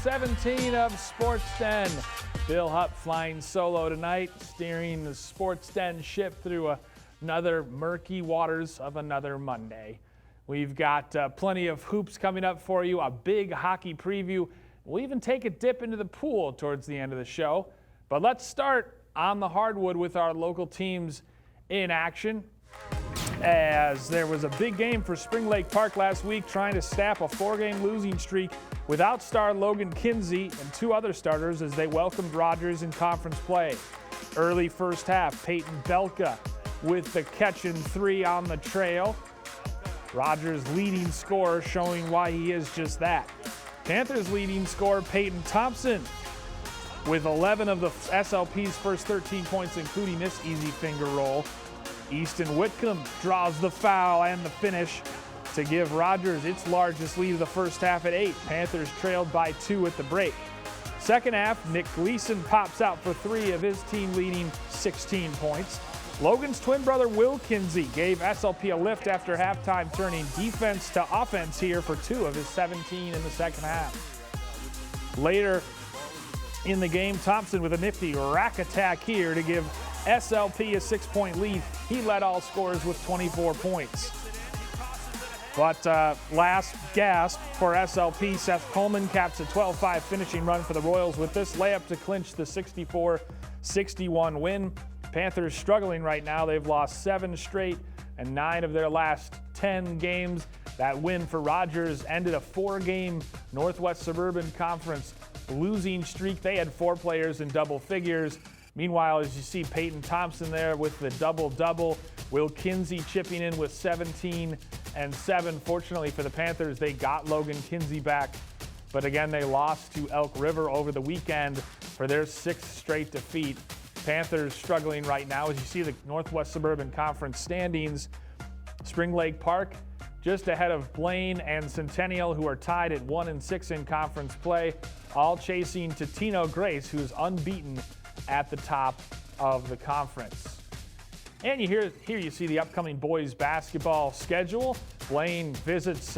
17 of Sports Den. Bill Hupp flying solo tonight, steering the Sports Den ship through another murky waters of another Monday. We've got plenty of hoops coming up for you, a big hockey preview. We'll even take a dip into the pool towards the end of the show. But let's start on the hardwood with our local teams in action, as there was a big game for Spring Lake Park last week, trying to snap a 4-game losing streak without star Logan Kinsey and 2 other starters as they welcomed Rogers in conference play. Early first half, Peyton Belka with the catch and 3 on the trail. Rogers' leading scorer, showing why he is just that. Panthers' leading scorer, Peyton Thompson, with 11 of the SLP's first 13 points, including this easy finger roll. Easton Whitcomb draws the foul and the finish to give Rogers its largest lead of the first half at 8. Panthers trailed by 2 at the break. Second half, Nick Gleason pops out for 3 of his team leading 16 points. Logan's twin brother Will Kinsey gave SLP a lift after halftime, turning defense to offense here for 2 of his 17 in the second half. Later in the game, Thompson with a nifty rack attack here to give SLP a 6-point lead. He led all scorers with 24 points. But last gasp for SLP, Seth Coleman caps a 12-5 finishing run for the Royals with this layup to clinch the 64-61 win. Panthers struggling right now. They've lost 7 straight and 9 of their last 10 games. That win for Rogers ended a 4-game Northwest Suburban Conference losing streak. They had 4 players in double figures. Meanwhile, as you see, Peyton Thompson there with the double-double. Will Kinsey chipping in with 17 and 7. Fortunately for the Panthers, they got Logan Kinsey back. But again, they lost to Elk River over the weekend for their 6th straight defeat. Panthers struggling right now. As you see the Northwest Suburban Conference standings, Spring Lake Park just ahead of Blaine and Centennial, who are tied at 1 and 6 in conference play, all chasing Totino Grace, who's unbeaten at the top of the conference. And here you see the upcoming boys basketball schedule. Blaine visits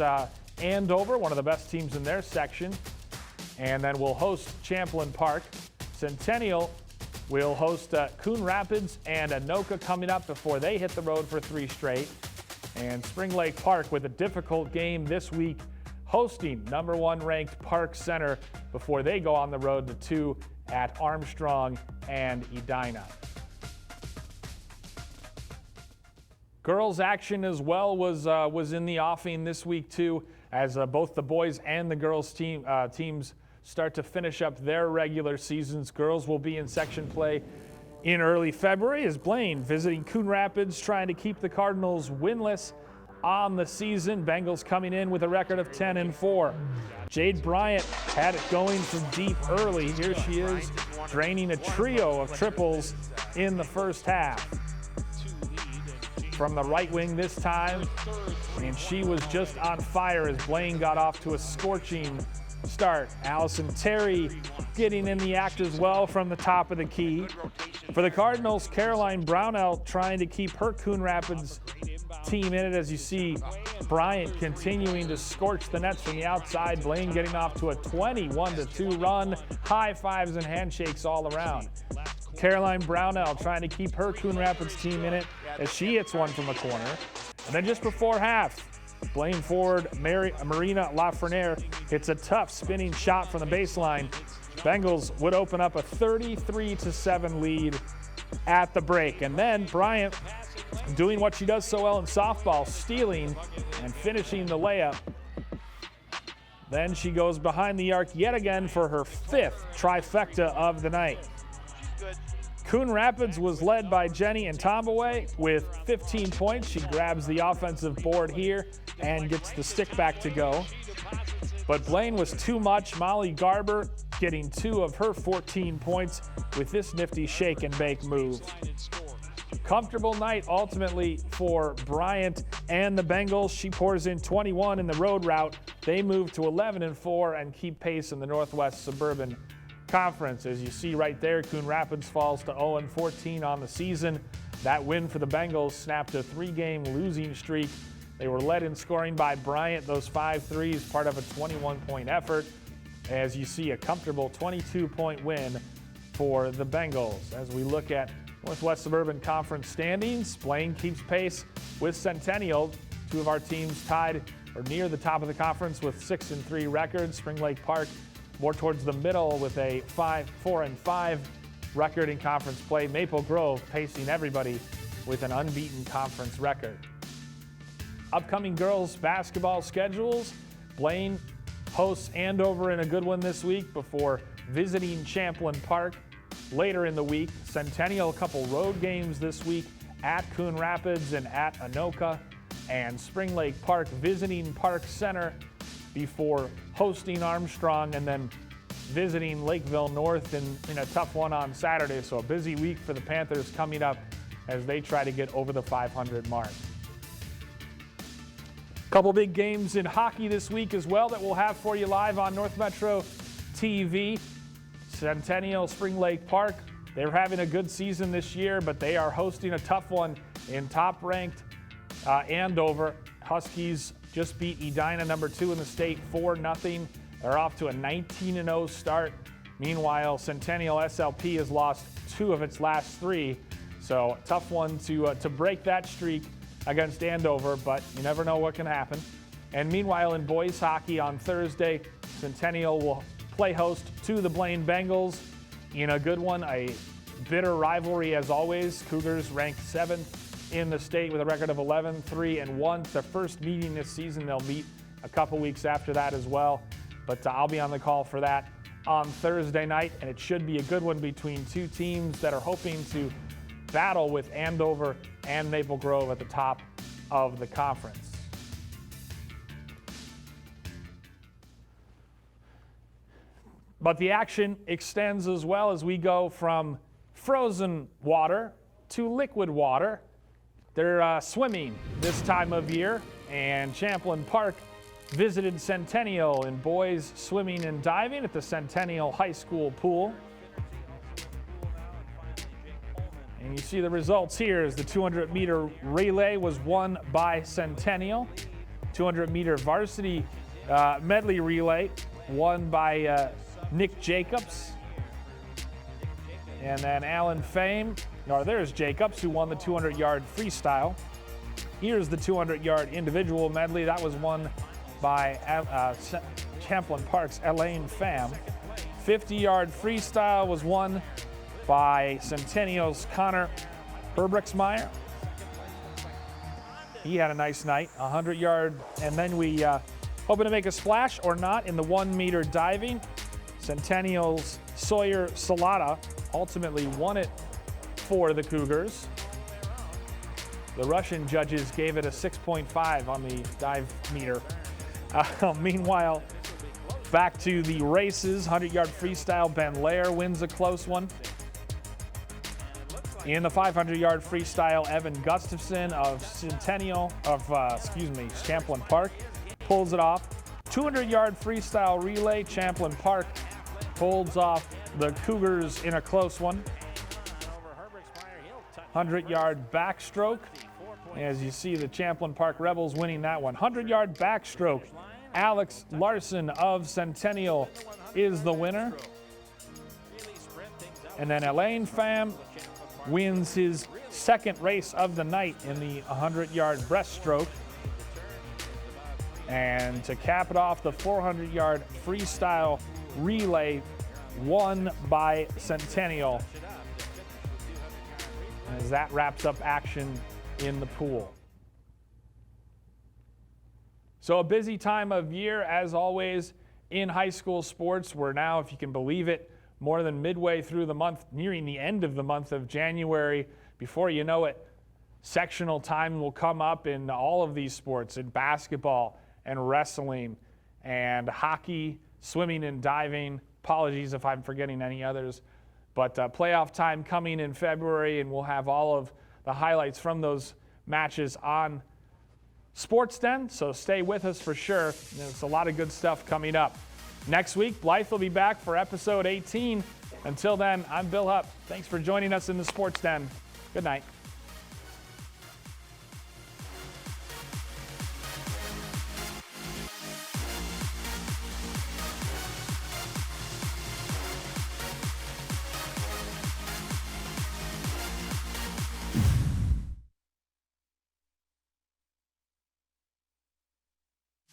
Andover, one of the best teams in their section, and then we'll host Champlain Park. Centennial will host Coon Rapids and Anoka coming up before they hit the road for 3 straight. And Spring Lake Park with a difficult game this week, hosting number 1 ranked Park Center before they go on the road to 2 at Armstrong and Edina. Girls action as well was in the offing this week too, as both the boys and the girls teams start to finish up their regular seasons. Girls will be in section play in early February as Blaine visiting Coon Rapids, trying to keep the Cardinals winless on the season. Bengals coming in with a record of 10-4. Jade Bryant had it going from deep early. Here she is, draining a trio of triples in the first half. From the right wing this time, and she was just on fire as Blaine got off to a scorching start. Allison Terry getting in the act as well from the top of the key. For the Cardinals, Caroline Brownell trying to keep her Coon Rapids team in it, as you see Bryant continuing to scorch the nets from the outside. Blaine getting off to a 21-2 run. High fives and handshakes all around. Caroline Brownell trying to keep her Coon Rapids team in it as she hits one from the corner. And then just before half, Blaine forward Marina Lafreniere hits a tough spinning shot from the baseline. Bengals would open up a 33-7 lead at the break. And then Bryant doing what she does so well in softball, stealing and finishing the layup. Then she goes behind the arc yet again for her 5th trifecta of the night. Coon Rapids was led by Jenny Ntombaway with 15 points. She grabs the offensive board here and gets the stick back to go. But Blaine was too much. Molly Garber getting 2 of her 14 points with this nifty shake and bake move. Comfortable night ultimately for Bryant and the Bengals. She pours in 21 in the road route. They move to 11-4 and keep pace in the Northwest Suburban Conference. As you see right there, Coon Rapids falls to 0-14 on the season. That win for the Bengals snapped a 3-game losing streak. They were led in scoring by Bryant, those 5 threes, part of a 21-point effort. as you see a comfortable 22-point win for the Bengals. As we look at Northwest Suburban Conference standings, Blaine keeps pace with Centennial. Two of our teams tied or near the top of the conference with 6-3 records. Spring Lake Park more towards the middle with a 4-5 record in conference play. Maple Grove pacing everybody with an unbeaten conference record. Upcoming girls basketball schedules. Blaine hosts Andover in a good one this week before visiting Champlin Park later in the week. Centennial, a couple road games this week at Coon Rapids and at Anoka. And Spring Lake Park visiting Park Center before hosting Armstrong and then visiting Lakeville North in a tough one on Saturday. So a busy week for the Panthers coming up as they try to get over the 500 mark. Couple big games in hockey this week as well that we'll have for you live on North Metro TV. Centennial, Spring Lake Park. They're having a good season this year, but they are hosting a tough one in top-ranked Andover. Huskies just beat Edina, number 2 in the state, 4-0. They're off to a 19-0 start. Meanwhile, Centennial SLP has lost 2 of its last 3. So tough one to break that streak against Andover, but you never know what can happen. And meanwhile, in boys hockey on Thursday, Centennial will play host to the Blaine Bengals in a good one, a bitter rivalry as always. Cougars ranked 7th in the state with a record of 11-3-1. It's their first meeting this season. They'll meet a couple weeks after that as well. But I'll be on the call for that on Thursday night, and it should be a good one between two teams that are hoping to battle with Andover and Maple Grove at the top of the conference. But the action extends as well as we go from frozen water to liquid water. They're swimming this time of year, and Champlin Park visited Centennial in boys swimming and diving at the Centennial High School pool. And you see the results here as the 200-meter relay was won by Centennial. 200-meter varsity medley relay won by Nick Jacobs. And then Alan Fame, there's Jacobs, who won the 200-yard freestyle. Here's the 200-yard individual medley. That was won by Champlin Park's Elaine Pham. 50-yard freestyle was won by Centennial's Connor Herbricksmeyer. He had a nice night, 100-yard, and then we hoping to make a splash or not in the 1-meter diving. Centennial's Sawyer Salata ultimately won it for the Cougars. The Russian judges gave it a 6.5 on the dive meter. Meanwhile, back to the races, 100-yard freestyle, Ben Lair wins a close one. In the 500-yard freestyle, Evan Gustafson of Champlin Park pulls it off. 200-yard freestyle relay, Champlin Park pulls off the Cougars in a close one. 100-yard backstroke, as you see the Champlin Park Rebels winning that one. 100-yard backstroke, Alex Larson of Centennial is the winner. And then Elaine Pham wins his second race of the night in the 100-yard breaststroke. And to cap it off, the 400-yard freestyle relay won by Centennial, as that wraps up action in the pool. So a busy time of year, as always, in high school sports. We're now, if you can believe it, more than midway through the month, nearing the end of the month of January. Before you know it, sectional time will come up in all of these sports, in basketball and wrestling and hockey, swimming and diving. Apologies if I'm forgetting any others. But playoff time coming in February, and we'll have all of the highlights from those matches on Sports Den, so stay with us for sure. There's a lot of good stuff coming up. Next week, Blythe will be back for episode 18. Until then, I'm Bill Hupp. Thanks for joining us in the Sports Den. Good night.